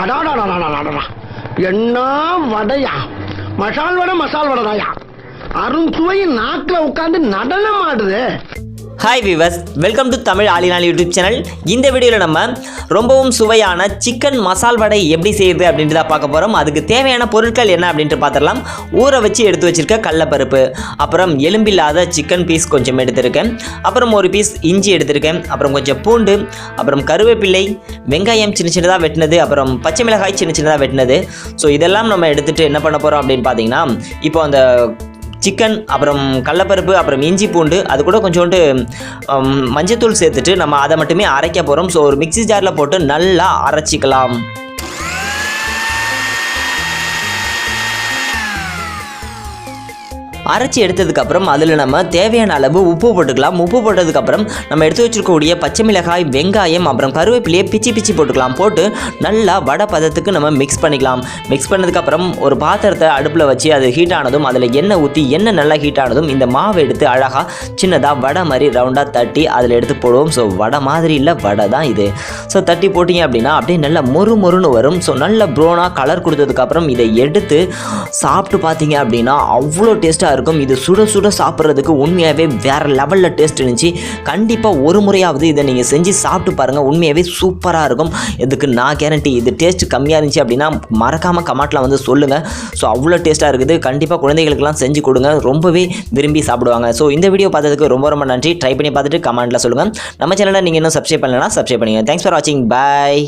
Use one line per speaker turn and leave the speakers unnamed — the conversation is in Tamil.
அடாடாடாடாடாடா, என்ன வடையா? மசால் வடைதாயா? அருண்சுவை நாக்கில் உட்காந்து நடனம் ஆடுது.
Hi viewers, welcome to Tamil ஆலினால் யூடியூப் சேனல். இந்த வீடியோவில் நம்ம ரொம்பவும் சுவையான சிக்கன் மசால் வடை எப்படி செய்யுது அப்படின்றத பார்க்க போகிறோம். அதுக்கு தேவையான பொருட்கள் என்ன அப்படின்ட்டு பார்த்துடலாம். ஊற வச்சு எடுத்து வச்சுருக்க கடலப்பருப்பு, அப்புறம் எலும்பில்லாத சிக்கன் பீஸ் கொஞ்சம் எடுத்திருக்கேன், அப்புறம் ஒரு பீஸ் இஞ்சி எடுத்திருக்கேன், அப்புறம் கொஞ்சம் பூண்டு, அப்புறம் கருவேப்பிள்ளை, வெங்காயம் சின்ன சின்னதாக வெட்டினது, அப்புறம் பச்சை மிளகாய் சின்ன சின்னதாக வெட்டினது. ஸோ இதெல்லாம் நம்ம எடுத்துகிட்டு என்ன பண்ண போகிறோம் அப்படின்னு பார்த்தீங்கன்னா, இப்போ அந்த சிக்கன், அப்புறம் கடலப்பருப்பு, அப்புறம் இஞ்சி பூண்டு, அது கூட கொஞ்சோண்டு மஞ்சத்தூள் சேர்த்துட்டு நம்ம அதை மட்டுமே அரைக்க போகிறோம். ஸோ ஒரு மிக்ஸி ஜாரில் போட்டு நல்லா அரைச்சிக்கலாம். அரைச்சி எடுத்ததுக்கப்புறம் அதில் நம்ம தேவையான அளவு உப்பு போட்டுக்கலாம். உப்பு போட்டதுக்கப்புறம் நம்ம எடுத்து வச்சுருக்கக்கூடிய பச்சை மிளகாய், வெங்காயம், அப்புறம் கருவேப்பிலையை பிச்சு போட்டுக்கலாம். போட்டு நல்லா வடை பதத்துக்கு நம்ம மிக்ஸ் பண்ணிக்கலாம். மிக்ஸ் பண்ணதுக்கப்புறம் ஒரு பாத்திரத்தை அடுப்பில் வச்சு அது ஹீட் ஆனதும் அதில் எண்ணெய் ஊற்றி, எண்ணெய் நல்லா ஹீட் ஆனதும் இந்த மாவை எடுத்து அழகாக சின்னதாக வடை மாதிரி ரவுண்டாக தட்டி அதில் எடுத்து போடுவோம். ஸோ வடை மாதிரி இல்லை, வடை தான் இது. ஸோ தட்டி போட்டிங்க அப்படின்னா அப்படியே நல்லா மொறுன்னு வரும். ஸோ நல்ல ப்ரௌனாக கலர் கொடுத்ததுக்கப்புறம் இதை எடுத்து சாப்பிட்டு பார்த்தீங்க அப்படின்னா அவ்வளோ டேஸ்ட்டாக இருக்கும். இது சுட சுட சாப்பிட்றதுக்கு உண்மையாகவே வேறு லெவலில் டேஸ்ட் இருந்துச்சு. கண்டிப்பாக ஒரு முறையாவது இதை நீங்கள் செஞ்சு சாப்பிட்டு பாருங்கள். உண்மையாகவே சூப்பராக இருக்கும். இதுக்கு நான் கேரண்டி. இது டேஸ்ட் கம்மியாக இருந்துச்சு அப்படின்னா மறக்காமல் கமெண்ட்டில் வந்து சொல்லுங்கள். ஸோ அவ்வளோ டேஸ்ட்டாக இருக்குது. கண்டிப்பாக குழந்தைகளுக்கெல்லாம் செஞ்சு கொடுங்க, ரொம்பவே விரும்பி சாப்பிடுவாங்க. ஸோ இந்த வீடியோ பார்த்ததுக்கு ரொம்ப நன்றி. ட்ரை பண்ணி பார்த்துட்டு கமெண்ட்டில் சொல்லுங்கள். நம்ம சேனலை நீங்கள் இன்னும் சப்ஸ்கிரைப் பண்ணலைன்னா சப்ஸ்கிரைப் பண்ணுங்கள். தேங்க்ஸ் ஃபார் வாட்சிங். பாய்.